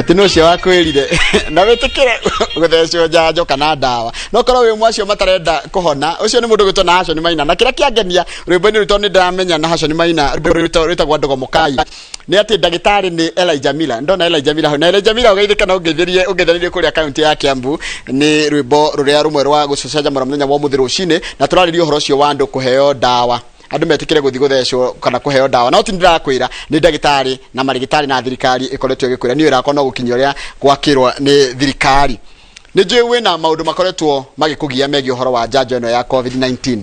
ati no cio wakwirire na wetikire guthecwo njanjo kana ndawa no korwo wi mwacio matarenda kuhona ucio ni mundu gwitwo na Hashoni Maina na kira kiangenia rwimbo-ini rwitwo ni ndamenya na Hashoni Maina rwitagwo Ndogomokai ni ati ndagitari ni Elijah Miller ndona Elijah Miller na Elijah Miller ugeithika na ungeithanirie kuria kaunti ya Kiambu ni rwimbo ruria rumwe rwa gucecanja muthenya wa muthiro cine na turaririo horo cio wa andu kuheo ndawa andu metikire guthi guthecwo kana kuheo ndawa no ti ndirakwira ni ndagitari na marigitari na thirikari ikoretwo gikwira ni wira kono gukinya uria gwakirwa ni thirikari ni njui na maundu makoretwo magikugia megi uhoro wa njanjo ino ya COVID-19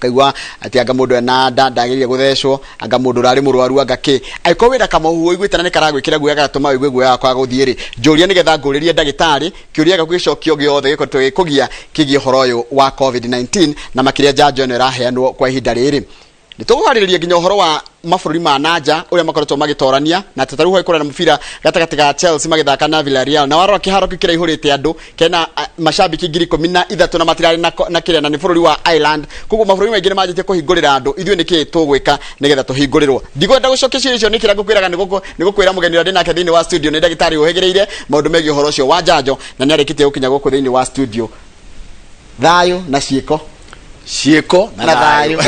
kaigwa ati anga mundu ena ndagiririe guthecwo anga mundu rari murwaru anga ki aiko wira kama huo igwitana ni karagwikira guya gatuma wigwe guya kwa guthiiri njuria nigetha nguririe ndagitari kiuria gagwicokio giothe gikoto gikugia kigie horo uyu wa COVID-19 na makiria njanjo ino iraheanwo kwa ihinda riri nitugwaririe nginya uhoro wa mabũrũri ma nanja uria makoretwo magitorania na tataruho ikora na mubira gatagati ga Chelsea magithaka na Villarreal na warora kiharo kikira ihurite andu kena mashabiki 13 na matirari na kiria na ni bũrũri wa Ireland kuguo mabũrũri maingĩ nimajite kuhingurira andu ithuĩ niki tugwika nigetha tuhingurirwo ndigwenda gucokia ciĩcio nikira ngukwiraga nigukwira mugeni ũrĩa ndinake thĩinĩ wa studio ni ndagitari uhegereire maundu megie uhoro ũcio wa njanjo na ni arikitie gukinya guku thĩinĩ wa studio thayo na cieko na thayo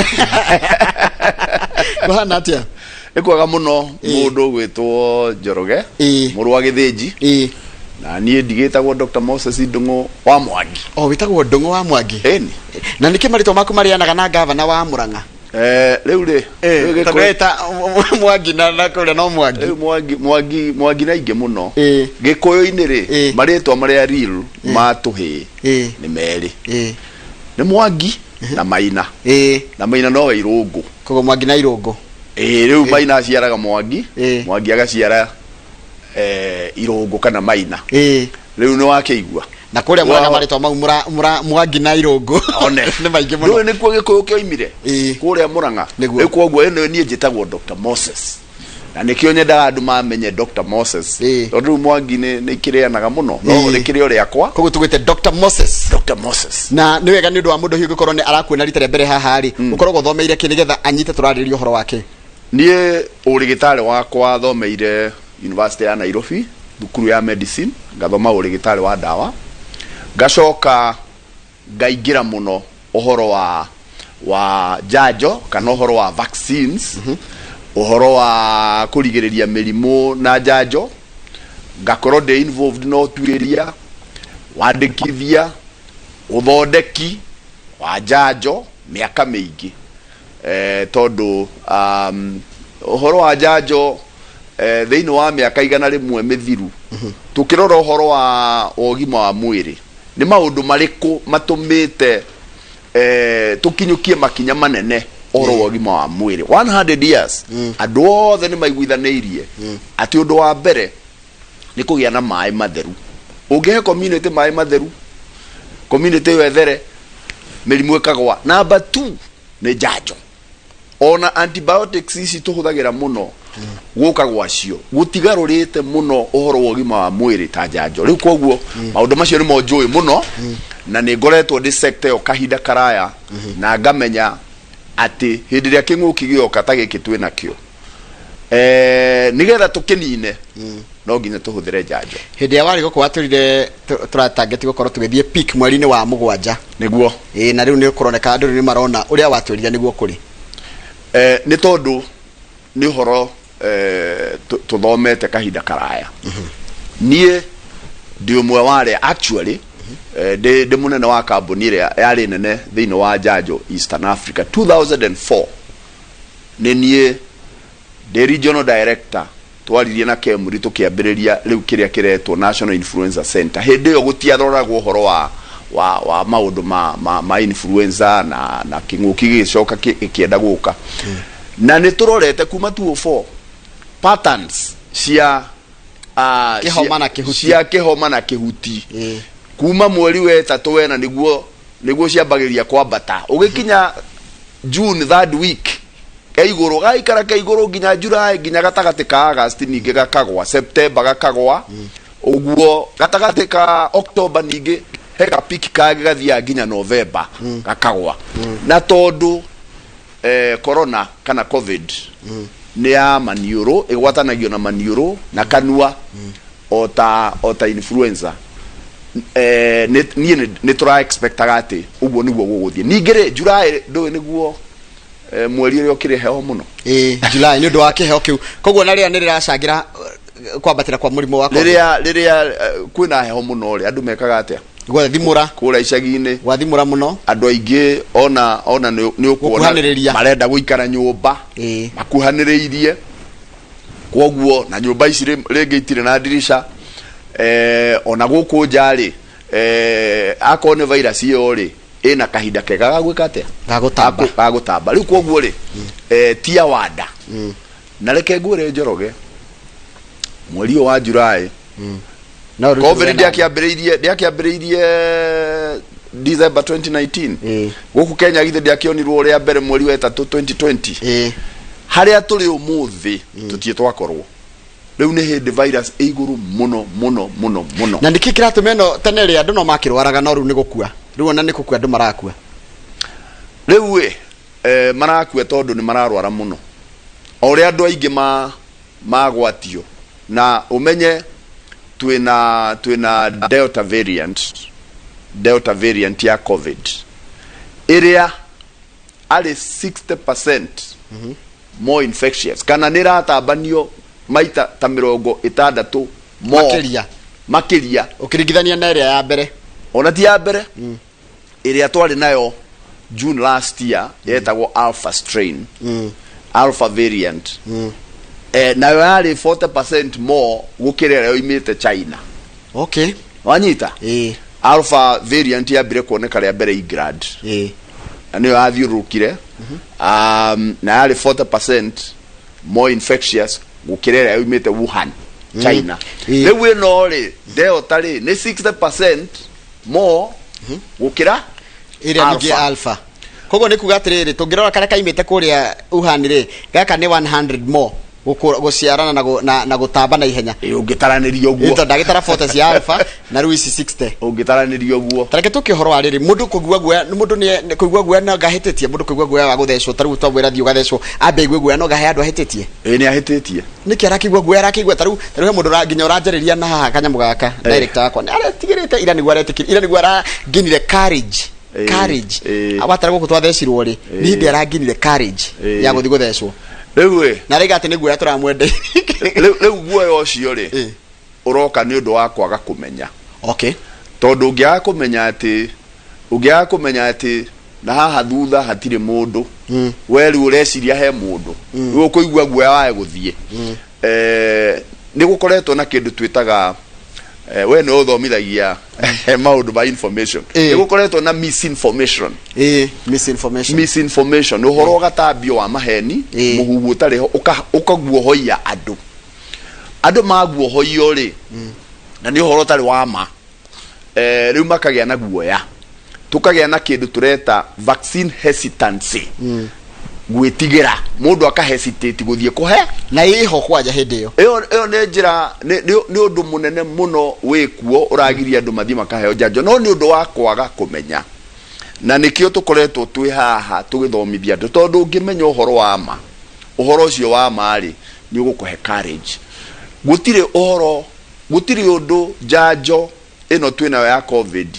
Bahana atia ekwaga muno mundu gwitwo Njoroge murwa githĩnji na nie ndigitagwo Dr. Moses Ndung'u wa Mwangi witagwo Ndung'u wa Mwangi na niki marito maku marianaga na gavana wa Murang'a riu ri tageta Mwangi na kule no Mwangi na ingi muno gikuyu-ini ri maritwa maria real matuhi ni meri ni Mwangi na Maina na Maina no Irungu kogo Mwangi na Irungu riu Maina aciaraga Mwangi Mwangi agaciara Irungu kana Maina riu ni wakeigua na kuria Murang'a maritwa mau Mwangi na Irungu ni maingi muno no ni kuo gikuyu kioimire kuria Murang'a eko guo eno nie njitagwo Dr. Moses na nikio nyendaga andu mamenye Dr. Moses tondu Mwangi ni kireanaga muno no ni kirio riakwa koguo tugwite Dr. Moses na ni wega ni undu wa mundu hiu gikorwo ni arakuona rita ria mbere haha ari ukoragwo thomeire ki nigetha anyite turaririo horo wake nie urigitari wakwa thomeire University ya Nairobi thukuru ya medicine ngathoma urigitari wa dawa gacoka ngaingira muno uhoro wa njanjo kana uhoro wa vaccines uhoro wa kurigiriria mirimu na njanjo ngakorwo de involved no tuiria wandikithia uthondeki wa njanjo miaka mingi tondu uhoro wa njanjo thiini wa miaka igana rimwe mithiru tukirora uhoro wa ugima wa mwiri ni maundu mariku matumite tukinyukie makinya manene oro ugima wa mwiri 100 years andu othe ni maiguithanirie ati undu wa mbere ni kugia na mai matheru ungehe community mai matheru community wethere mirimu ikagwa number 2 ni njanjo ona antibiotics ici tuhuthagira muno guka gwacio gutigarurite muno uhoro ugima wa mwiri ta njanjo riu koguo maundu macio ni monjui muno na ni ngoretwo ndi sector yo kahinda karaya na ngamenya ati hindi ria king'uki gioka ta giki twi nakio nigetha tukinine no nginya tuhuthire njanjo hindi ya wari gukwa turire turatangeti gukorwo tugithie peak mweri-ini wa mugwanja niguo na riu ni kuroneka andu ni marona uria watwirithia niguo kuri ni tondu ni horo tuthomete kahinda karaya nie ndi umwe wale actually de munene wa kambuni iria yari nene thiini wa njanjo Eastern Africa 2004 ni nie the regional director twaririe na Kemuri tukiambiriria riu kiria kiretwo National Influenza Center hindi yo gutiaroragwo uhoro wa maundu ma influenza na king'uki gicoka kienda guka na ni turorete kuma 2004 patterns cia kihoma na kihuti kuma mweri wa 3 wena niguo ciambagiria kwambata ugikinya June third week kaiguru gaikara kaiguru nginya July nginya gatagati ka August ninge gakagwa September gakagwa uguo gatagati ka October ninge heka peak kage gathia nginya November gakagwa na tondu corona kana covid ni ya maniuro igwatanagio na maniuro na kanua ota influencer ni tura expect agati uguo niguo guguthie ningire July ndo niguo mweri uri okire heho muno July ni ndo wake heho kiu koguo na ria ni riracangira kwambatira kwa murimo wa riria kwina heho muno ri andu mekaga atia gwathimura kura icagi-ini gwathimura muno andu aingi ona ni ukuona marenda guikara nyumba makuhaniriirie koguo na nyumba ici ringi itire na dirisha ona guku njari akone virus iyo ri ina kahinda kega gagwika atia gagutamba riu koguo ri tia wada na reke ngwire Njoroge mweri wa July COVID ndiakiambiriirie December 2019 guku Kenya githe ndiakionirwo ria mbere mweri wa 3 2020 haria turi umuthi tutie twakorwo riu ni hindi virus iguru muno na ndiki kiratumeno tene ri andu no makirwaraga no riu ni gukua riu ona ni gukua andu marakua riu marakua tondu ni mararwara muno ori andu aingi magwatio na umenye twina delta variant ya COVID iria ari 60% more infectious kana niratabanio maita ta 60 makiria ukiringithania na iria ya mbere ona ti ya mbere iria twari nayo June last year yetagwo alpha strain alpha variant nayo yari 40% more gukirira yo imite China wanyita alpha variant ya mbere kuoneka ria mbere England na niyo athiurukire na yari 40% more infectious gukirira yo imite Wuhan China riu ino ri delta ri ni 60% more gukira iria ni alpha koguo ni kuga atiriri tungirora kare kaimite kuria Wuhan ri gaka ni 100 more guciarana na gutamba na ihenya ungitaranirio guo ito ndagitara 40 cia alpha na riu 60 ungitaranirio guo tareke tukihoro ariri mundu kugua guoya mundu ni kugua guoya na gahititie mundu kugua guoya wa guthecwo tariu twabwira thio gathecwo ambe igwe guoya no gahe andu ahititie ni ahititie niki arakigua guoya arakigua tariu he mundu nginya uranjariria na haha kanyamu gaka director wakwa ni aratigirite ira ni gwaretikira ira ni gwara ginire courage awatara guku twathecirwo ri ni hindi araginire courage ya guthi guthecwo riu na riga ati ni guoya turamwende riu guoya ucio ri uroka ni undu wa kwaga kumenya tondu ungiaga kumenya ati na haha thutha hatire mundu we riu ureciria he mundu riu ukuigua guoya wae guthie ni gukoretwo na kindu twitaga we no uthomithagia maundu ma information ni gukoretwo na misinformation uhoro gatambio wa maheni muhuhu utariho ukaguohoia andu maguohoio ri na ni uhoro tari wa ma riu makagia na guoya tukagia na kindu tureta vaccine hesitancy gwitigira mundu akahesitate guthie kuhe na iho kwaja hindi iyo ni njira ni undu munene muno wikuo uragiria andu mathie makaheo njanjo no ni undu wa kwaga kumenya na nikio tukoretwo twi haha tugithomithia andu tondu ngimenya uhoro wa ma uhoro ucio wa mari ni ugukuhe courage gutire undu njanjo ino twina ya COVID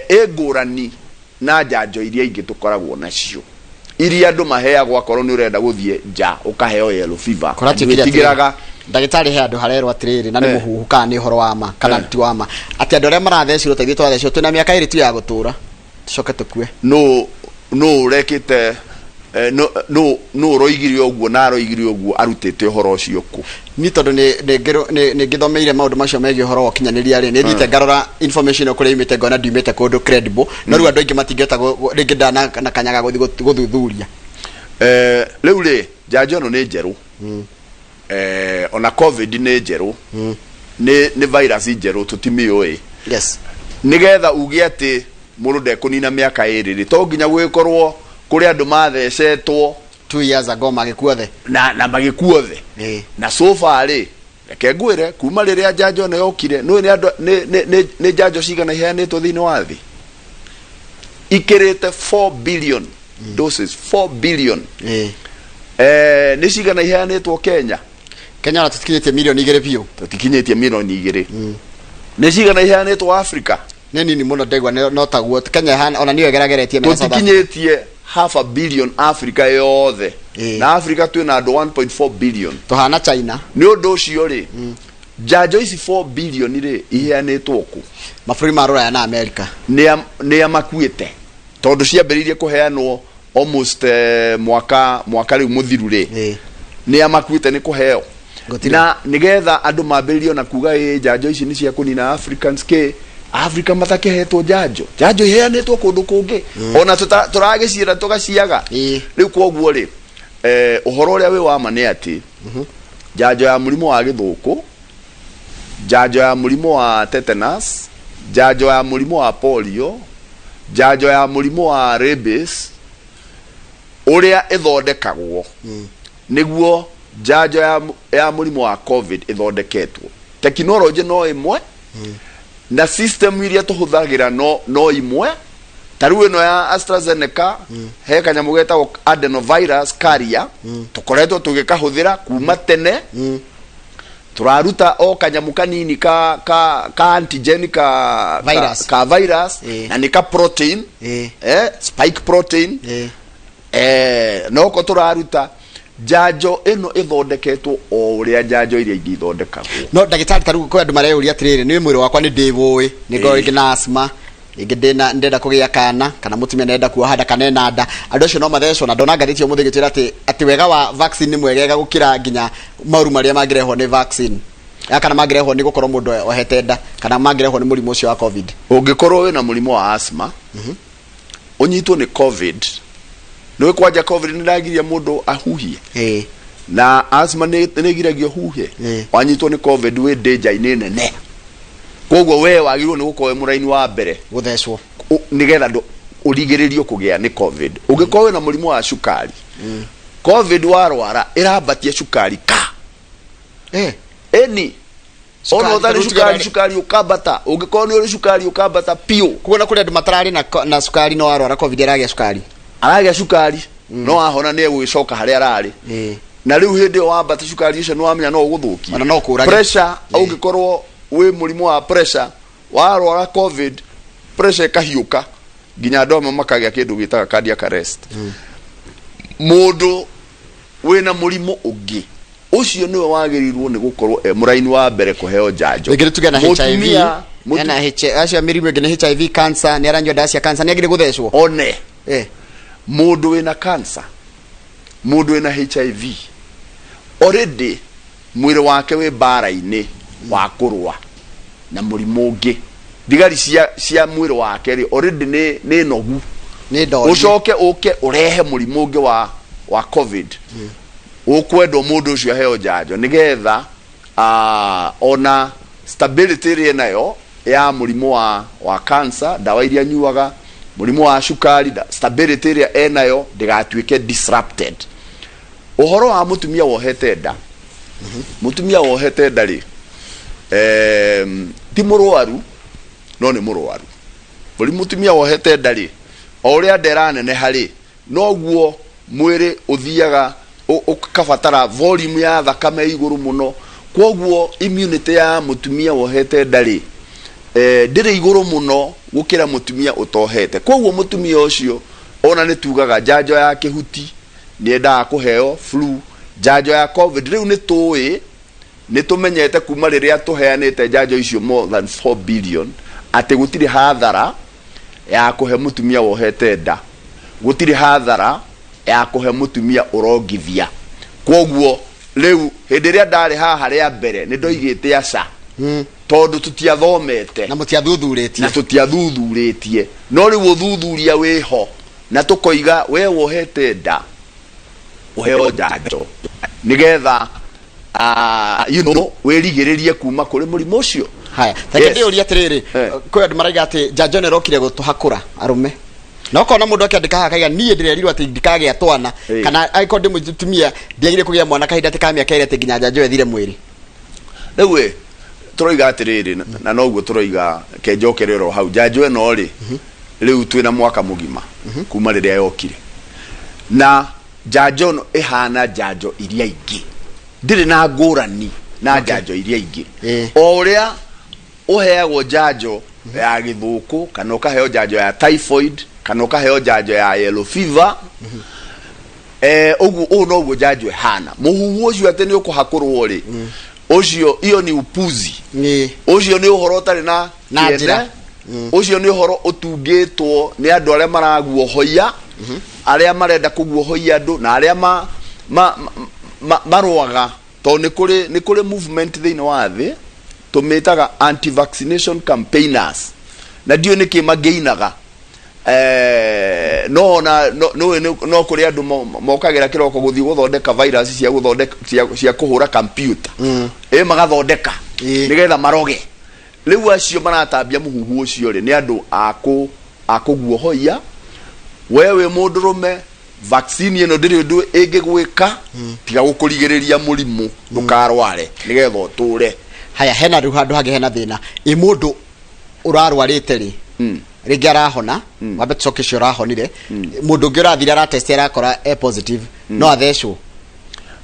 egurani na njanjo iria ingi tukoragwo nacio iria andu maheagwo akorwo ni urenda guthie nja ukaheo yellow fever tigiraga ndagitari he andu harerwo atiriri na ni muhuhu kana ni horo wa ma kana ti wa ma ati andu aria marathecirwo teithie twathecirwo twina miaka iri tu ya gutura tucoke tukue no urekite no roigirio uguo na roigirio uguo arutite uhoro ucio ku ni tondu ni ngithomeire maundu macio megie uhoro wa kinyaniria ri ni thite ngarora information okure imite ngona ndimite kundu credible no riu andu aingi matingeta ringi ndana na kanyaga guthuthuria riu ri njanjo no ni njeru ona COVID ni njeru ni virus njeru tutimioi nigetha ugie ati mundu ndekunina miaka iri ri to nginya gwikorwo kuri andu mathecetwo 2 years ago magikuothe na magikuothe na so far ri reke ngwire kuma riria njanjo no yokire no ni andu ni njanjo cigana iheanitwo thiini wa thi ikirite 4 billion doses 4 billion ni cigana iheanitwo Kenya Kenya na tutikinyĩtie milioni 2 biũ tutikinyĩtie milioni 2 nĩ cigana iheanĩtwo Africa nĩ nini mũno ndegwa no taguo Kenya hana ona niyo gerageretie mena tutikinyĩtie $500 million Africa yothe na Africa twĩna andũ 1.4 billion tuhana China nĩ ũndũ ũcio rĩ njanjo ici 4 billion rĩ iheanĩtwo ku mabũrũri ma Rũraya na America nĩ amakuĩte tondũ ciambĩrĩirie kũheanwo almost mwaka rĩu mũthiru rĩ nĩ amakuĩte nĩ kũheo na nigetha andũ mambĩrĩrio na kuga njanjo ici nĩ cia kũnina Africans Africa matakehetwo njanjo iheanĩtwo kũndũ kũngĩ ona tũragĩciĩra tũgaciaga rĩu kwoguo rĩ ũhoro ũrĩa wĩ wa ma nĩ atĩ njanjo ya mũrimũ wa gĩthũkũ njanjo ya mũrimũ wa tetanus njanjo ya mũrimũ wa polio njanjo ya mũrimũ wa rabies ũrĩa ĩthondekagwo nĩguo njanjo ya mũrimũ wa covid ĩthondeketwo tekinoronjĩ no ĩmwe na system iria tũhũthagĩra no imwe ta rĩu ĩno ya AstraZeneca he kanyamũ getagwo adenovirus carrier tũkoretwo tũgĩkahũthĩra kuma tene turaruta o kanyamũ kanini ka antigen ka virus na nĩ ka protein spike protein noko turaruta njanjo ĩno ĩthondeketwo o ũrĩa njanjo iria ingĩ ithondekagwo no ndagĩtarĩ ta rĩu kwa andũ mareyũria atĩrĩrĩ nĩ mwĩrĩ wakwa nĩ ndĩwũĩ nĩ ngorĩngĩ na asthma ingĩ ndenda kũgĩa kana mũtumia nenda kuoha nda kana ena nda andũ acio no mathecwo na ndona ngathĩti ũmũthĩ gĩtwĩra atĩ wega wa vaccine nĩ mwegega gũkĩra nginya maũru marĩa mangĩrehwo nĩ vaccine kana mangĩrehwo nĩ gũkorwo mũndũ ohete nda kana mangĩrehwo nĩ mũrimũ ũcio wa covid ũngĩkorwo wĩna mũrimũ wa asthma ũnyitwo nĩ covid nĩ kwanja covid nĩ ndagiria mũndũ ahuhie na asthma nĩ giragia huhe wanyitwo nĩ covid wĩ danger-inĩ nene koguo we wagirwo nĩ gũkorwo mũraini wa mbere gũthecwo nigetha ũrigĩrĩrio kũgĩa nĩ covid ũngĩkorwo wĩna mũrimũ wa cukari covid warwara ĩrambatia cukari eni ona ũtarĩ cukari ũkambata ũngĩkorwo nĩ ũrĩ cukari ũkambata piũ kuona kũrĩ andũ matararĩ na cukari no warwara covid aragĩa cukari no ahona nĩ egũgĩcoka harĩa ararĩ na rĩu hĩndĩ ĩyo wambata cukari ũcio nĩ wamenya no ũgũthũkia ona no kũũrage pressure ũngĩkorwo wĩ mũrimũ wa pressure warwara covid pressure ĩkahiũka nginya andũ amwe makagĩa kĩndũ gĩtaga cardiac arrest mũndũ wĩna mũrimũ ũngĩ ucio niwe wagĩrĩirwo nĩ gũkorwo mũraini wa mbere kũheo njanjo ngĩrĩ tuge na HIV na acio mĩrimũ ĩngĩ nĩ HIV cancer nĩ aranyua ndawa cia cancer nĩ agĩrĩ gũthecwo one mũndũ wĩna cancer mũndũ wĩna HIV already mwĩrĩ wake wĩ mbara-inĩ wa kũrũa na mũrimũ ũngĩ thigari cia mwĩrĩ wake already nĩ nogu ũcoke ũke ũrehe mũrimũ ũngĩ wa covid ũkwendwo mũndũ ũcio aheo njanjo nĩgetha ona stability ĩrĩa nayo ya mũrimũ wa cancer ndawa iria nyuaga mũrimũ wa cukari stability ĩrĩa enayo ndĩgatuĩke disrupted ũhoro wa mũtumia wohete nda mũtumia wohete nda rĩ ti mũrwaru no nĩ mũrwaru mũtumia wohete nda rĩ o ũrĩa ndera nene harĩ noguo mwĩrĩ ũthiaga ũkabatara volume ya thakame igũrũ mũno kwoguo immunity ya mũtumia wohete nda rĩ ndĩrĩ igũrũ mũno gũkĩra mũtumia ũtohete kwoguo mũtumia ũcio ona nĩ tugaga njanjo ya kĩhuti nĩ endaga kũheo flu njanjo ya covid rĩu nĩ tũmenyete kuma rĩrĩa tũheanĩte njanjo icio more than 4 billion atĩ gũtirĩ hathara ya kũhe mũtumia wohete nda gũtirĩ hathara ya kũhe mũtumia ũrongithia kwoguo rĩu hĩndĩ ĩrĩa ndarĩ haha rĩa mbere nĩ ndoigĩte aca tondũ tũtiathomete na tũtiathuthurĩtie no rĩu ũthuthuria wĩho na tũkoiga we wohete nda ũheo njanjo nĩgetha wĩrigĩrĩrie kuma kũrĩ mũrimũ ũcio haya takĩ ndĩũria atĩrĩrĩ kwĩ andũ maraiga atĩ njanjo nĩ ĩrokire gũtũhakũra arũme no kona mũndũ akĩandĩka haha kaiga niĩ ndĩrerirwo atĩ ndikagĩa twana kana angĩkorwo ndĩ mũtumia ndiagire kũgĩa mwana kahinda atĩ ka mĩaka ĩrĩ atĩ nginya njanjo ethire mwĩrĩ rĩu tũroiga atĩrĩrĩ na noguo tũroiga kenjokerero hau njanjo ĩno rĩ rĩu twĩna mwaka mũgima kuma rĩrĩa yokire na njanjo ĩno ĩhana njanjo iria ingĩ ndire na ngurani na njanjo iria ingi o uria uheagwo njanjo ya githuku kana ukaheo njanjo ya typhoid kana ukaheo njanjo ya yellow fever uguo no njanjo hana muhuhu ucio ate ni ukuhakurwo ri ucio iyo ni upuzi ucio ni uhoro tari na njira ucio ni uhoro utungitwo ni andu aria maraguohoia aria marenda kuguohoia andu na aria marwaga to ni kuri movement thini wa thi tumitaga anti vaccination campaigners na dio niki mageinaga no kuri andu mokagira kiroko guthi guthondeka virus cia kuhura computer magathondeka nigetha maroge riu acio maratambia muhuhu ucio ri ni andu akuguohoia wewe mundurume vaccine ino ndiri ndu ingigwika tiga gukurigiriria murimu ndukarware nigetha uture haya hena riu handu hage hena thina mundu urarwarite ri ringi arahona wambe tucoke cio arahonire mundu ungi urathire aratesti arakora a positive no athecwo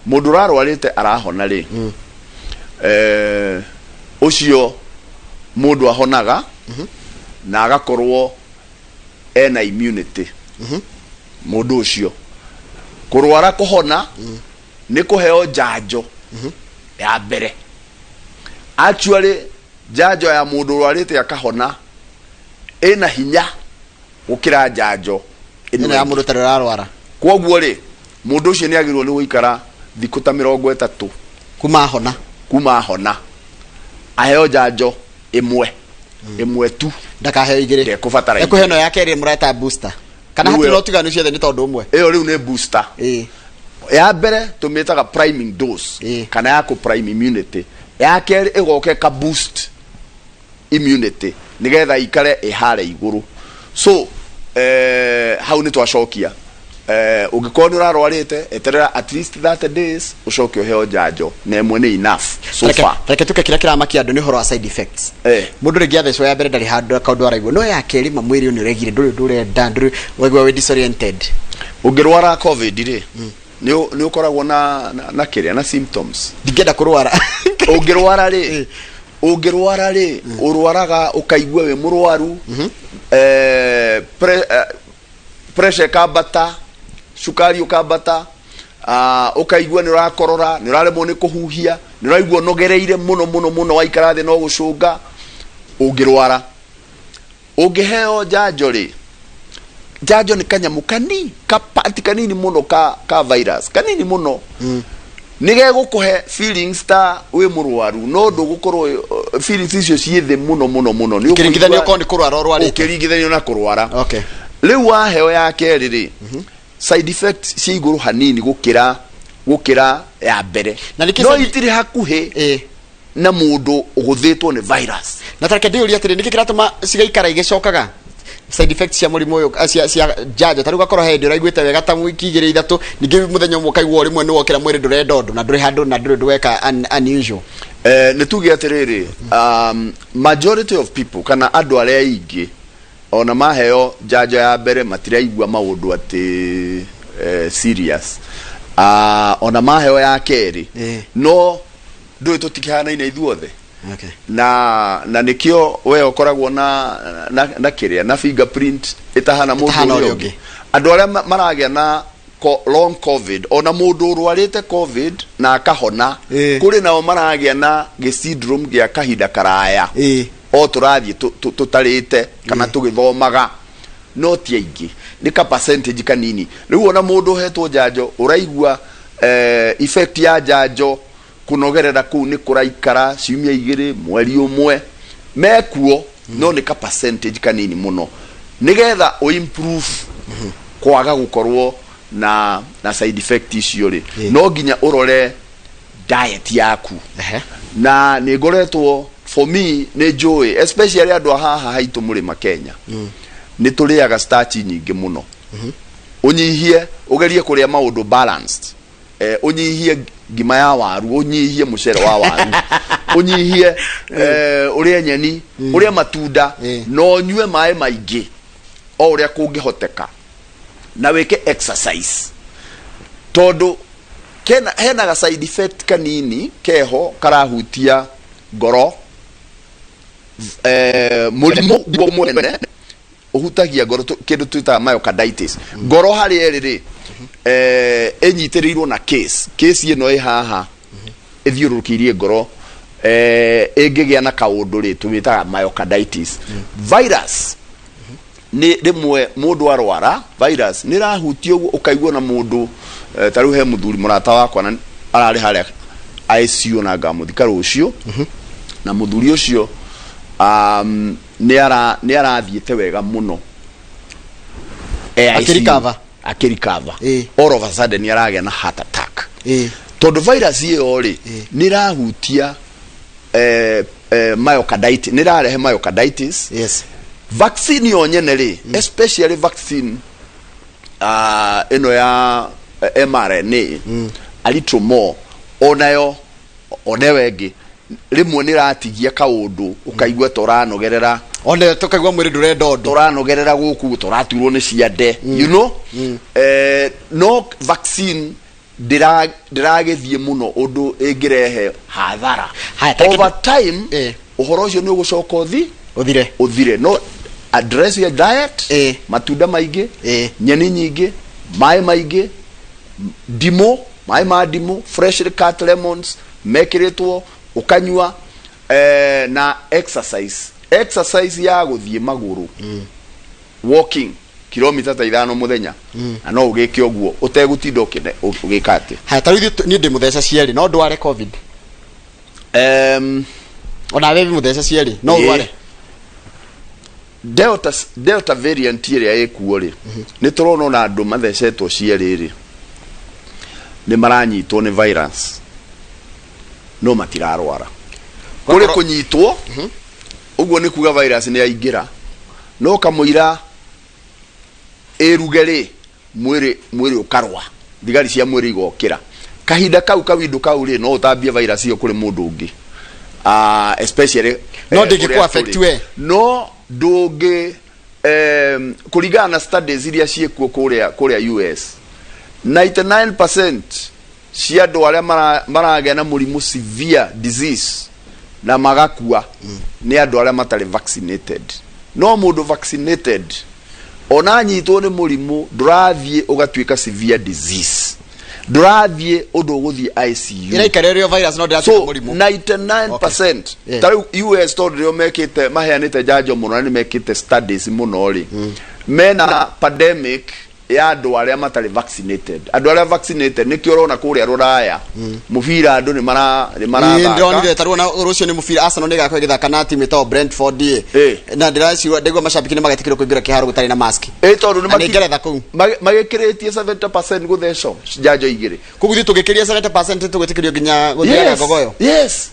mundu urarwarite arahona ri ucio mundu ahonaga na agakorwo ena immunity mundu ucio kurwara kuhona ni kuheo njanjo ya mbere actually njanjo ya mundu urwarite akahona ena hinya gukira njanjo ino ya mundu tarararwara kwoguo ri mundu ucio ni agirwo ni guikara thiku ta 30 kuma hona aheo njanjo imwe tu ndakaheo igire ndekubatara ekuheno yake ri mureta booster kana hatu no tiganu ciothe ni tondu umwe iyo riu ni booster ya mbere tumitaga priming dose kana ya ku prime immunity ya keri igoke ka boost immunity nigetha ikare ihare iguru so hau ni twacokia ugikorwo ni urarwarite eterera at least 30 days ucoke uheo njanjo na emwe ni enough so far reke tuke kira kiramakia andu ni horo wa side effects mundu ringi athecwo ya mbere ndari handu akaundu araigwo no ya keri mamwiri ni uregire ndurenda we disoriented ungirwara covid ri ni ukoragwo na kiria na symptoms ndingenda kurwara ungirwara ri urwaraga ukaigua we murwaru pressure kabata sukari ukabata ukaigua ni urakorora ni uraremwo ni kuhuhia ni uraigua nogereire muno waikara thi no gucunga ungirwara ungiheo njanjo ri njanjo ni kanyamu kapati kanini muno ka virus kanini muno nige gukuhe feelings ta we murwaru no ndugukorwo feelings icio ciithe muno ni ukiringithanio ko ni kurwara urwarite ukiringithanio na kurwara okay riu waheo ya keri ri side effects cia iguru hanini gukira ya mbere no itiri hakuhi na mundu uguthitwo ni virus na tareke ndiuria atiri niki kiratuma cigaikara igicokaga side effects cia murimu uyu cia njanjo taruga korwo he ndira igwete wega ta wiki 2-3 ningi muthenya umwe kaigwo rimwe ni wokira mwiri ndurenda undu na nduri handu na nduri ndweka unusual ni tuge atiriri majority of people kana andu aria ingi ona maheo njanjo ya mbere matiraigua maundu ati serious ona maheo ya keri no ndui tutikihanaine ithuothe okay na nikio we ukoragwo na kiria na fingerprint itahana mundu ungi andu aria maragia na long covid ona mundu urwarite covid na akahona kuri nao maragia na syndrome gia kahinda karaya o turathie tutarite kana tugithomaga no ti aingi ni ka percentage kanini riu ona mundu hetwo njanjo uraigua effect ya njanjo kunogerera ku ni kuraikara ciumia 2 mweri umwe mekuo no ni ka percentage kanini muno nigetha o improve kwaga gukorwo na side effect icio ri no ginya urore diet yaku na ni ngoretwo for me ni joy especially andu haha haitu murima Kenya ni turiaga starch nyingi muno unyihie ugerie kuria maundu balanced unyihie ngima ya waru unyihie mucere wa waru unyihie uria nyeni uria matunda no nyue mai maingi o uria kungihoteka na weke exercise todo hena ga side effect kanini keho karahutia ngoro mulimo gwo munene uhutagia ngoro kindu twita myocarditis ngoro hari eriri enyitirirwo na case ino haha ethiurukirie ngoro engigia na kaundu ri twita myocarditis virus ni rimwe mundu arwara virus ni rahutio ukaigwa na mundu taru he muthuri murata wakwa na arari haria ICU na ngamuthika rucio na muthuri ucio ni arathiete wega muno akirikava all of a sudden ni aragia na heart attack tondu virus iyo ri ni rahutia myocarditis ni rarehe myocarditis yes vaccine yonyene ri especially vaccine ino ya mRNA a little more onayo onewengi rimwe ni ratigia kaundu ukaigwa toranogerera one tokaigwa mwiri ndurendo toranogerera guku toraturwo ni ciande you know no vaccine diragethie muno undu ingirehe hathara over time uhoro ucio ni ugucoka uthire no address your diet matunda maingi nyeni nyingi mai maingi dimo mai ma dimo freshly cut lemons mekiritwo ukanywa na exercise ya guthie maguru walking kilomita ta 5 muthenya na no ugike oguo utegutinda ugikate ha taruthi ni ndi mutheca cieri no ndware covid ona wewe mutheca cieri no ndware delta variant iria ikuo ri ni turona na andu mathecetwo cieri ri ni maranyitwo ni virus no matirarwara kuri kunyitwo uguo ni kuga virus ni yaingira no kamuira erugere mwiri ukarwa thigari cia mwiri igokira kahinda kawindu kau ri no utambia virus iyo kuri mundu ungi especially no ndingikuwa affect we no ndungi kuringana na studies iria ciekuo kuria US 99% cia andu aria maragea na murimu severe disease na magakua ni andu aria matari vaccinated no mundu vaccinated ona nyitwo ni murimu ndurathie ugatuika severe disease ndurathie undu guthie ICU ira ikarerio virus no ndatuika murimu 99% taru US to ndio mekite maheanite janjo muno ni mekite studies muno ri mena pandemic ya andu aria matari vaccinated andu aria vaccinated ni kiorona kuria ruraya mufira andu ni mara ndio ni taru na rucio ni mufira Arsenal ni gakwa githaka na timu to Brentford na ndiraciwa ndegwa macambiki ni magatikira kuingira kiharo gutari na mask tondu ni makigeretha ku magikiritie 70% gutheco janjo igiri kuguthi tugikiria 70% tugitikirio ginya guthia ngogoyo yes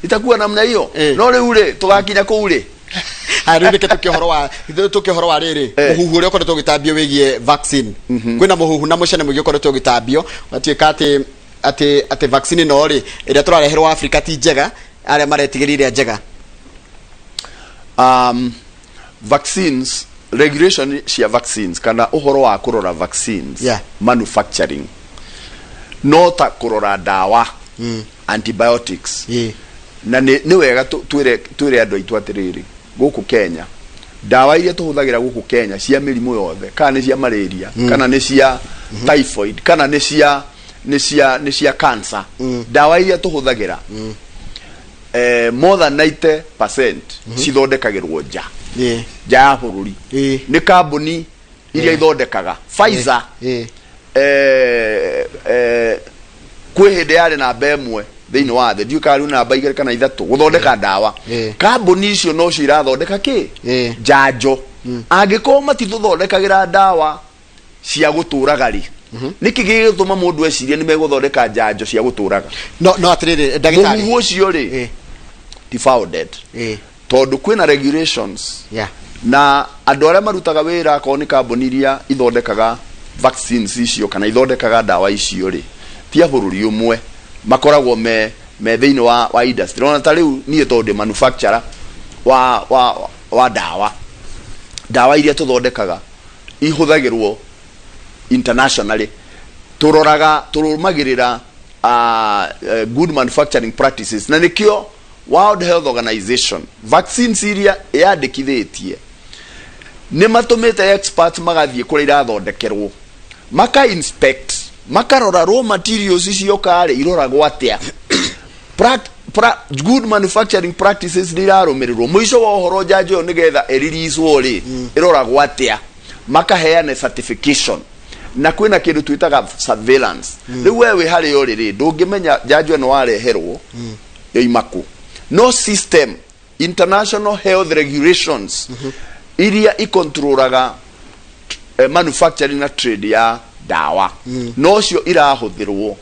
itakuwa namna hiyo no riu ri tugakinya ku ri arinde tukihoro wa riri muhuhu uri ukoretwo gitambio wigie vaccine kwina muhuhu na mucene mugi ukoretwo gitambio atuika ati vaccine no ri ira turareherwo Africa ti njega aria maretigirire njega vaccines regulation cia vaccines kana uhoro wa kurora vaccines manufacturing no ta kurora dawa antibiotics na ni wega twire andu aitu atiriri guku Kenya dawa iria tuhuthagira guku Kenya cia mirimu yothe kana ni cia malaria kana ni cia typhoid kana ni cia cancer dawa iria tuhuthagira more than 90% cithondekagirwo ja bururi ni kambuni iria ithondekaga Pfizer kwi hindi yari na bemwe thiini wa the ndiukaru na baigere kana ithatu guthondeka dawa kambuni icio no cio irathondeka ki janjo angiko matithuthondekagira dawa cia guturaga niki gigituma mundu eciria ni meguthondeka janjo cia guturaga no atiriri ndagitari muguo cio ri defaulted tondu kwina regulations na andu aria marutaga wira ko ni kambuni iria ithondekaga vaccines icio kana ithondekaga dawa icio ri tia bururi umwe makoragwo me thiini wa industry ona ta riu nie tondu manufacturer wa dawa iria tuthondekaga ihuthagirwo internationally turumagirira good manufacturing practices na nikio World Health Organization vaccines iria yandikithitie ni matumite experts magathie kuri irathondekerwo maka inspect makarora raw materials icio kare iroragwo atia good manufacturing practices nirarumirirwo muico wa uhoro njanjo nigetha eririzwo ri iroragwo atia makaheane certification na kwina kindu twitaga surveillance riu wewe hari yo riri ndungimenya njanjo no wareherwo yoimaku no system international health regulations iria ikontrolaga manufacturing na trade ya dawa no cio irahuthirwo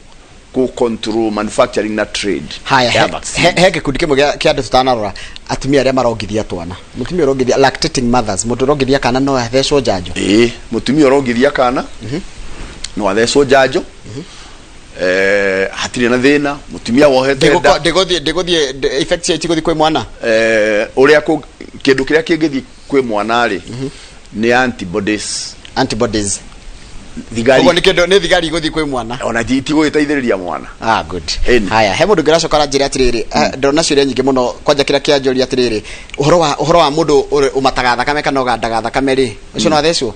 ku control manufacturing na trade haya heke kudike kia andu tutanarora atumia aria marongithia twana mutumia urongithia lactating mothers mundu urongithia kana no athecwo njanjo mutumia urongithia kana no athecwo njanjo hatire na thina mutumia wohete ndiguthie effects itiguthie kwi mwana uria kindu kiria kingithie kwi mwana ri ni antibodies thigari ni kindu ni thigari iguthie kwi mwana ona titigo itaithiriria mwana good haya he mundu ngiracoka njira atiriri ndona ciuria nyingi muno kwanja kira kia njori atiriri uhoro wa mundu umataga thakame kana ugandaga thakame ri ucio no athecwo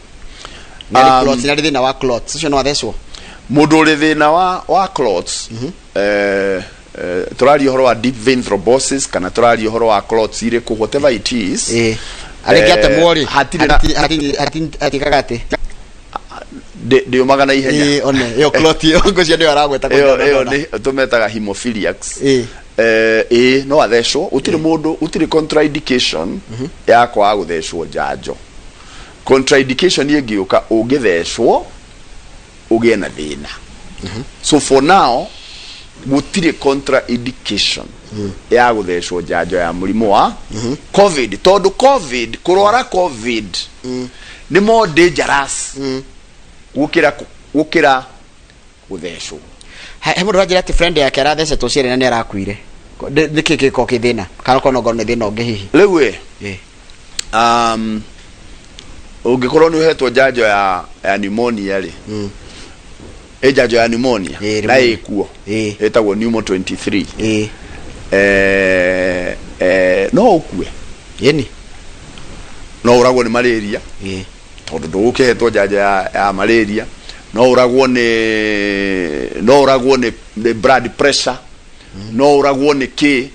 clots na thina wa clots ucio no athecwo mundu uri thina wa clots turari uhoro wa deep vein thrombosis kana turari uhoro wa clots ire ku whatever it is aregete mwori atikagate de magana ihenya one yo clot yo ngocia ndio aragweta yo ni tumetaga hemophiliacs no athecwo utire mundu utire contraindication ya kwa guthecwo njanjo contraindication yengiuka ungithecwo ugie na thina so for now gutire contraindication ya guthecwo njanjo ya murimu wa covid tondu covid kurwara covid ni more dangerous gukira guthecwo he mundu rajira ati friend yake arathecetwo ciere na ni arakuire nikiki ko kithina kana kono ngorne thina ungi hihi riu ungikorwo ni uhetwo njanjo ya pneumonia ri njanjo ya pneumonia na ikuo etagwo pneumo 23 no ukue yeni no uragwo ni malaria tondu ndugukihetwo njanjo ya malaria no uragwo ni blood pressure no uragwo ni ki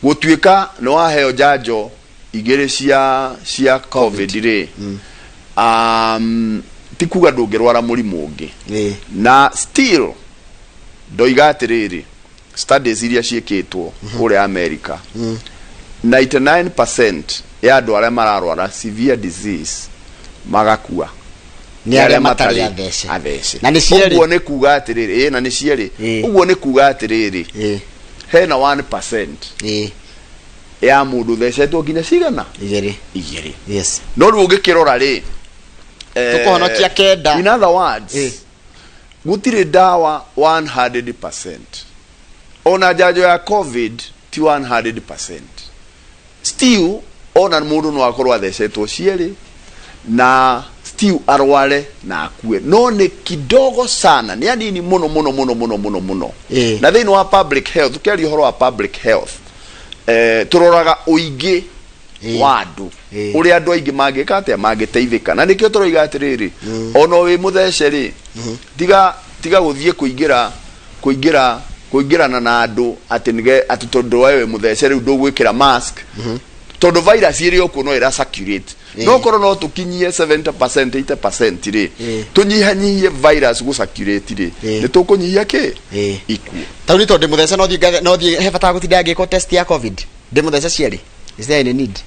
gutuika no waheo njanjo igere cia covid ri tikuga ndungirwara murimu ungi na still ndoigatiriri studies iria ciekitwo kuri America 99% ya andu aria mararwara severe disease magakua ni aria matari athece na ni cieri uguo ni kuga atiriri na ni cieri uguo ni kuga atiriri hena 1% ya mundu thecetwo nginya cigana igiri yes no ru ungikirora ri tukuhonokia kenda in other words gutire dawa 100% ona njanjo ya covid ti 100% still ona mundu no akorwa athecetwo cieri na still arware na akue no ni kidogo sana ni anini muno na thini wa public health ukeri horo wa public health turoraga uingi wa andu uri andu aingi mangika atia mangiteithika na nikio turoiga atiriri ona wi muthece ri tiga guthie kuingirana na andu ati tondu wewe muthece riu ndugwikira mask tondu virus iri okuo no ira circulate no korwo no tukinyie 70% 80% ri tunyihanyihie virus gu circulate ri ni tukunyihia ki ikuo tauni tondu muthece no thie he bata gutinda ngiko test ya covid ndi muthece cieri is there any need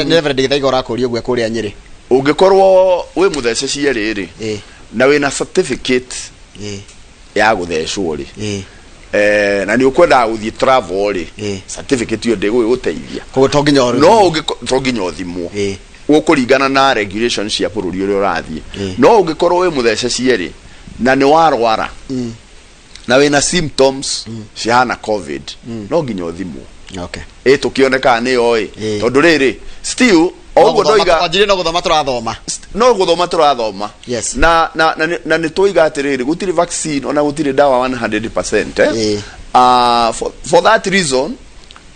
never ndigithaiga urakuri uguo kuria Nyeri ungikorwo wi muthece cieri ri na wina certificate ya guthecwo ri na ni ukwenda guthie travel ri certificate yo ndego guteithia ko tonginya no tonginya othimwo ukuringana na regulations cia bururi uri urathie no ungikorwo wi muthece cieri na ni warwara na wina symptoms ciana covid no nginya othimwo tukioneka ni oi tondu riri still oguo ndoiga ajire no guthoma turathoma no guthoma turathoma yes na ni tuiga atiriri gutiri vaccine ona gutiri dawa 100% for that reason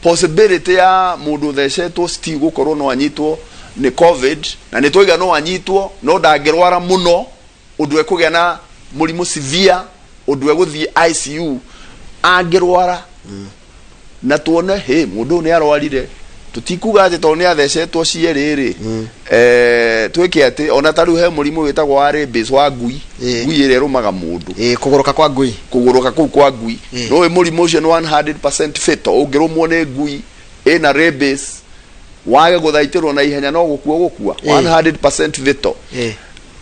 possibility ya mundu thecetwo sti gukorwo no anyitwo ni covid na ni tuiga no anyitwo no ndangirwara muno undu ekugia na murimu severe undu eguthie ICU angirwara na tuone he mundu ni arwarire tutikuga ati to ni athecetwo cieriri twike ati ona taru he murimu witagwo wa rabies wa ngui ngui ire rumaga mundu kuguruka kwa ngui kuu kwa ngui no we murimu ucio ni 100% fatal ungirumwo ni ngui ina rabies wage guthaitirwo na ihenya no gukua 100% fatal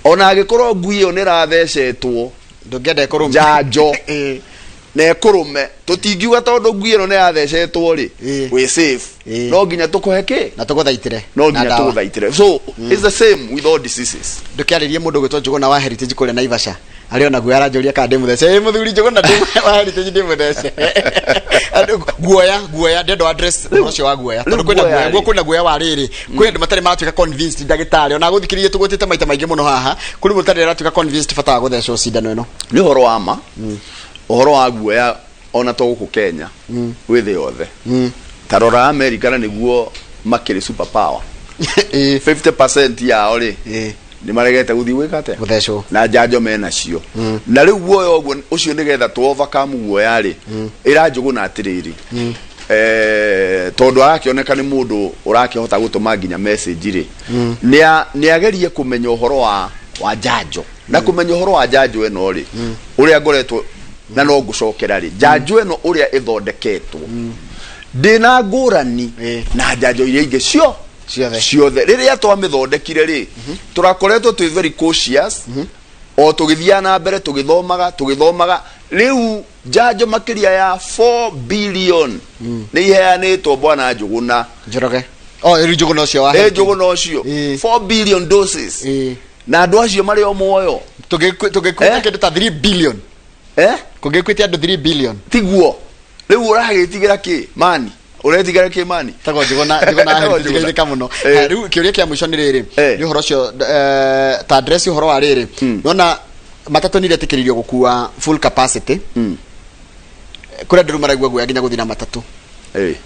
ona agikorwo ngui iyo ni rathecetwo ndungende kurume njanjo na ekurume tutingiuga tondu ngui ino ni athecetwo ri we safe no nginya tukuheke na tuguthaitire no nginya tuguthaitire so it's the same with all diseases ndukiaririe mundu gwitwo Njuguna wa Heritage kule Naivasha ari ona guya aranjuria ka ndimuthece muthuri Njuguna wa Heritage ndimuthece guoya ndendo address ucio wa guoya tondu kwina guoya wa riri kwi andu matari maratuika convinced ndagitari ona guthikiririe tugutite maita maingi muno haha kuri mutari aratuika convinced fata guthecwo cindano ino ni horo wa ma uhoro wa guoya ona to guku Kenya withe yothe tarora America na niguo makiri super power 50% yao ri ni maregete guthi wikate guthecwo na njanjo mena cio na riu guoya oguo ucio nigetha tu overcome guoya ri ira Njuguna atiriri tondu arakioneka ni mundu urakihota gutuma nginya message ri ni agerie kumenya uhoro wa njanjo na kumenya uhoro wa njanjo eno ri uria ngoretwo na no gucokera ri njanjo eno uria ithondeketwo ndina ngurani na njanjo iria ingi ciothe riria twamithondekire ri turakoretwo twi very cautious o tugithia na mbere tugithomaga riu njanjo makiria ya 4 billion ni iheanitwo bwana Njuguna Njoroge iri Njuguna ucio wa Njuguna ucio 4 billion doses na andu acio mari o muoyo tugikwita kindu ta 3 billion kugikwita andu 3 billion tiguo riu uragitigira ki mani uretigira ki mani tago Njuguna Heritage ka muno riu kiuria kia mwisho ni riri ni horo cio ta address horo wa riri nona matatu ni retikiririo gukua full capacity kura ndu maragwa guoya nginya guthina matatu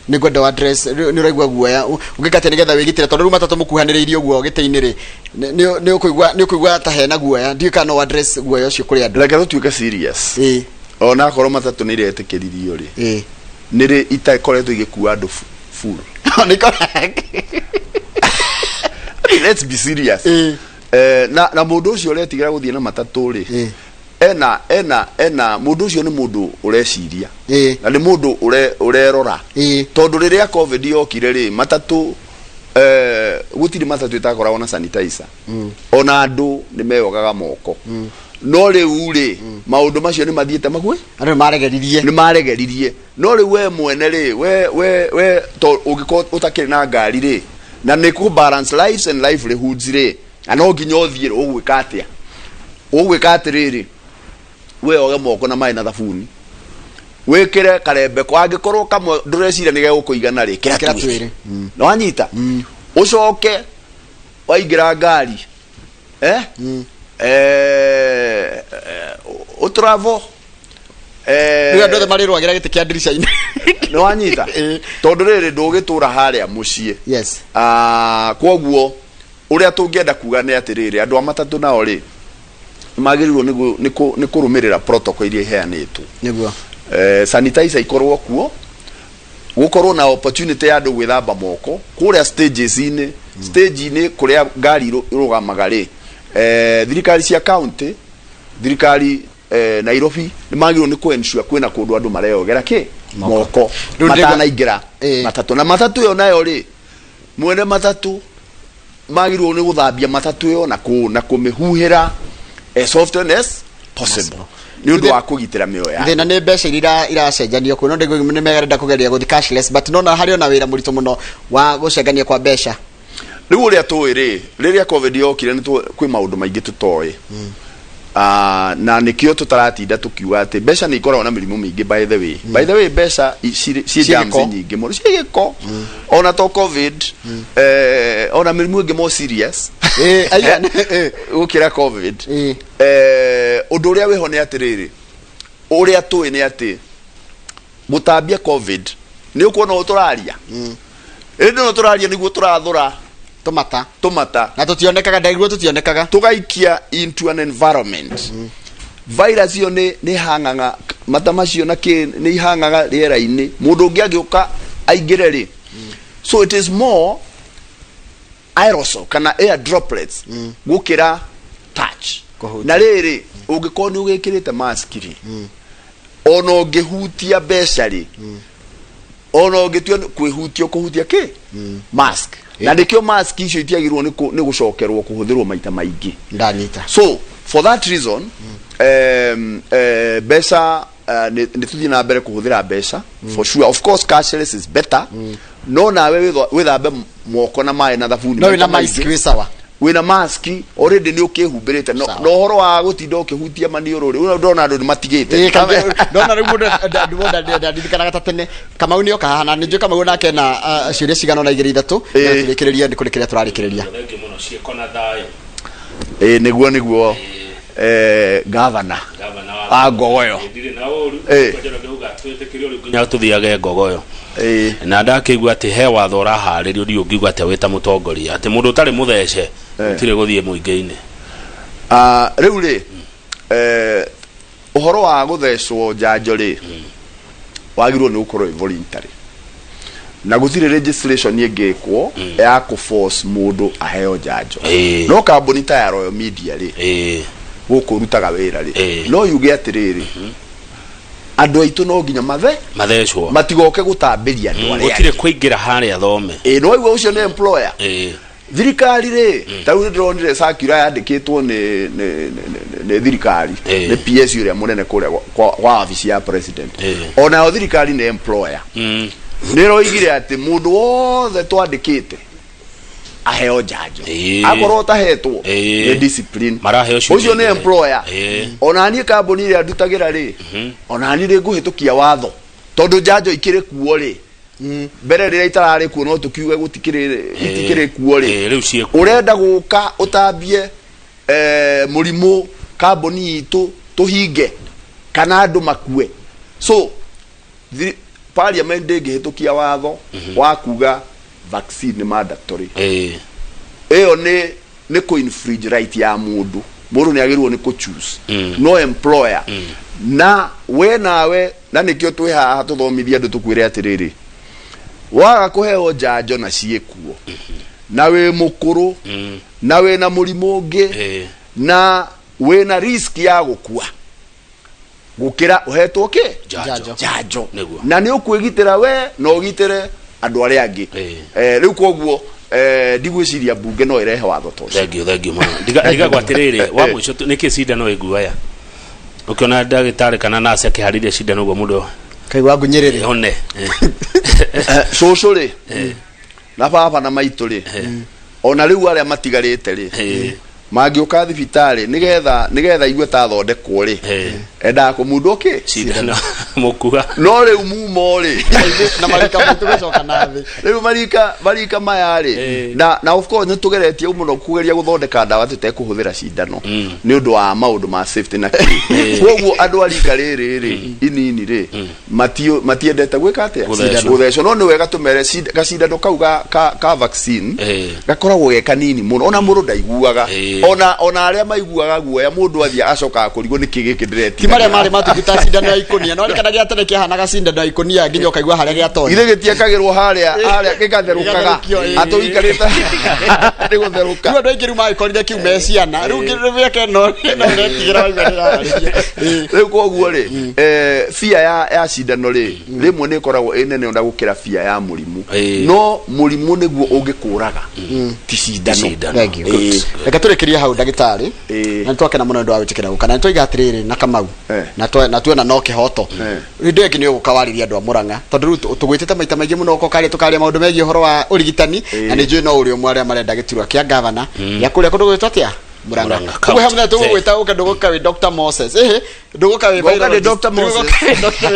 ni gwenda wa address ni uragwa guoya ungikate nigetha wigitire tondu matatu mukuhaniriirio guo giteini ri ni ukuigwa ta hena guoya ndika no address guoya ucio kuri andu reke tutuike serious ona korwo matatu ni retikiririo ri ni ri itakoretwo igikua andu full ni correct let's be serious na mundu ucio uretigira guthie na matatu ri ena mundu ucio ni mundu ureciria na ni mundu urerora tondu riria covid yokire ri matatu gutiri matatu itakoragwo na sanitizer ona andu ni meyogaga moko no riu ri maundu macio ni mathiete magwe andu maregeririe no riu we mwene ri we to ugiko utakiri na ngari ri na ni ku balance lives and livelihoods ri ano nginya uthie ugwika atiriri we oge moko na mai na thabuni wikire karembe kwa angikorwo kamwe ndurecira nige gukuigana ri kira twiri no anyita ucoke waingira ngari utravo ni andu othe mari rwagira giti kia dirisha-ini no anyita tondu riri ndugitura haria mucii yes kwoguo uria tungienda kuga ni atiriri andu amatatu nao ri magirirwo ni kurumirira protocol iria iheanitwo niguo sanitizer ikorwo kuo gukorwo na opportunity ya andu gwithamba moko kuria stage-ini kuria ngari irugamaga ri thirikari cia county thirikari Nairobi ni magirwo ni kuensure kwina kundu andu mareyogera ki moko matanaingira matatu na matatu yo nayo ri mwene matatu magirwo ni guthambia matatu yo na kumihuhira as often as possible ni undu wa kugitira mioyo ya thina ni mbeca iracenjanio kuno ndi ni megerenda kugeria guthi cashless but nona hari ona wira murito muno wa gucengania kwa mbeca riu uria tuiri riria covid yokire ni kwi maundu maingi tutoi na nikio tutaratinda tukiuga ati mbeca ni ikoragwo na mirimu mingi by the way mbeca ci germs nyingi muno cigiko ona to covid ona mirimu ingi mo serious ukira covid undu uria wiho ni atiriri uria tui ni ati mutambia covid ni ukuona uturaria no turaria niguo turathura tomata na tutionekaga ndaiguo tutionekaga tugaikia into an environment virus yo ni hangaga matamacio na ki ni hangaga riera-ini mundu ungi agiuka aingire ri so it is more aerosol kana air droplets gukira touch na riri ungikorwo ni ugikirite mask ri ona ungihutia mbeca ri ona ungitio kwihutio kuhutia ki mask na ndikio mask icio itiagirwo ni gucokerwo kuhuthirwo maita maingi ndanita so for that reason mbeca ni tuthi na mbere kuhuthira mbeca for sure of course cashless is better no nawe withambe moko na mai na thabuni no ina mask wisawa wina mask already ni ukihumbirite no horo wa gutinda ukihutia maniururi una ndona andu ni matigite ndona riu ndona ndikana gatene kama unio kahana ni kama una kena ciuria cigano na 2-3 turikiriria ndikurekeria turarikiriria thengi muno cieko na thayo niguo governor Ngogoyo ndire na uru kwajera ngeuga twetekirio ri nginya tuthiage Ngogoyo na ndakigwa ati he watho uraharirio ri ungigwa ati wita mutongoria ati mundu utari muthece utire guthie muingi-ini riu ri uhoro wa guthecwo njanjo ri wagirwo ni ukorwo voluntary na guthire registration yegekwo ya ku force mundu aheo njanjo no kambuni ta ya Royal Media ri guku rutaga wira ri no yuge atiriri andu aitu no nginya mathecwo matigoke gutambiria andu aria gutire kuingira haria thome no iwe ucio ni employer thirikari ri taru ndronire circular yandikitwo ni thirikari ni PS uria munene kuria kwa office ya president ona thirikari ni employer niroigire ati mundu wothe twandikite aheo njanjo akorwo tahetwo ni discipline ucio ni employer ona ni kambuni iria ndutagira ri ona ni ri nguhitukia watho tondu njanjo ikire kuo ri mbere rira itarari kuo no tukiuge itikire kuo ri urenda guka utambie murimu kambuni itu tuhinge kana andu makue so parliament ndingihitukia watho wa kuga vaccine mandatory eyo ni ku infringe right ya mundu ni agirwo ni ku choose no employer na we nawe na nikio twi haha tuthomithia andu tukwire atiriri waga kuheo njanjo na ciekuo na we mukuru na we na murimu ungi na we na risk ya gukua gukira uhetwo ki njanjo na ni ukwigitira we no ugitire andu aria angi riu koguo ndigwiciria bunge no irehe watho tocio thank you man diga gwatiriri wa mwisho niki cindano iguaya ukiona ndagitari kana nasi akihariria cindano gwa mundu kaigwa ngunyiriri one cũcũ ri na baba na maitũ ri ona riu aria matigarite ri mangiuka thibitari nigetha igue ta thondekwo ri enda kumundo ki cindano mukua no riu mumo ri na marika mutu gucoka nathi riu marika maya ri na of course nitugeretie muno kugeria guthondeka ndawa tutekuhuthira cindano ni undu wa maundu ma safety na koguo andu arika riri inini ri matiendete gwika atia guthecwo no ni wega tumere gacindano kau ka vaccine gakoragwo ge kanini muno ona mundu ndaiguaga ona aria maiguaga guoya mundu athia acoka kurigwo ni kigiki ndireti ti maria mari matukuta cindano ya ikonia no rikana gia tere kihanaga cindano ya ikonia nginya ukaigua haria gia toni ile gitiakagirwo haria gikatherukaga atuikarita ni gutheruka riu andu aingi riu magikorire kiu meciana riu ngiriveke no netigira waigua riu koguo ri fia ya cindano ri rimwe ni koragwo inene onda gukira fia ya murimu no murimu niguo ungikuraga ti cindano reka turekerie hau ndagitari na twakena muno ndu wa witikira kana twiga atiriri na Kamau na tuena no kihoto rindu ingi ni ugukawariria andu a Murang'a tondu riu tugwitite maita maingi muno ukokaria maundu megie horo wa urigitani na ni njui no uri umwe aria marenda giturwa kia governor ya kuria kundu gwitwa atia Muranga kuwe hamna tu weta ukadogoka we Dr Moses dogoka we by Dr Moses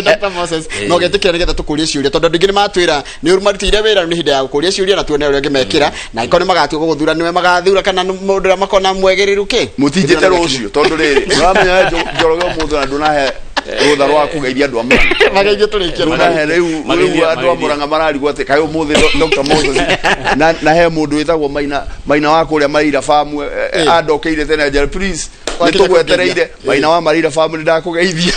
Dr Moses no getikira nigetha tukurie ciuria tondu ndingine matwira ni urumarutire wira ni hinde ya kuria ciuria na tuone uria ngimekira na ikone magatua guthura niwe magathura kana mundu makona mwegeriru ki mutijete rucio tondu riri uramenya Njoroge mundu na ndunahe rutha rwa kugeithia andu amwe mageithio turikia na riu andu amuranga mararigwo ati kayo muthi Dr Moses na he mundu witagwo maina wa kuria marira famu andokeire tene njera please nitugwetereire maina wa marira famu ndakugeithia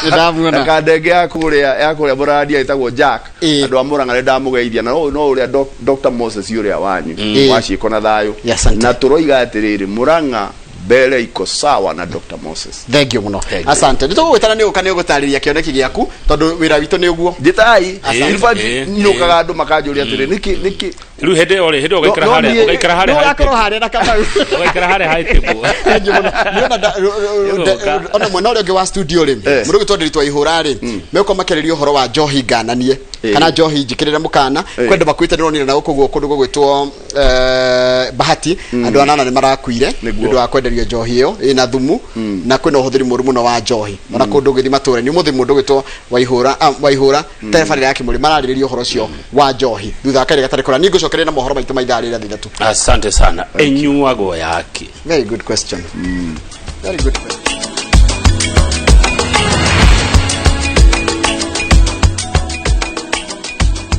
na kandenge ya kuria buradia itagwo Jack andu amuranga ni ndamugeithia na no uria Dr Moses uria wanyu waciko na thayo na turoiga atiriri Muranga mbere iko sawa na Dr Moses. Thank you muno. Asante. Nitugwetana ni ukane gutariria kioneki giaku tondu wira witu ni uguo. Nditai. Nukaga andu makajuria atiri niki riu hende ugaikara hare ugakorwo hare na kama ugaikara hare haitibu. Thank you muno. Ona mwana uri wa studio ri mundu gitondiri twa ihura ri meko makeririo horo wa njohi gananie kana njohi njikirira mukana kwenda bakwite niro na ukuguo kundu gugwitwo bahati andu anana ni marakuire ndu wa kwenderio njohi iyo ina thumu na kwina uhuthiri muru muno wa njohi ona kundu githi mature ni muthi mundu gitwo waihura tebarira yake muri mararirio horo cio wa njohi thutha kare gatari kora ningo cokerera na mohoro maitu maithari ra thithatu. Asante sana enyuago yake. Very good question. Very good question.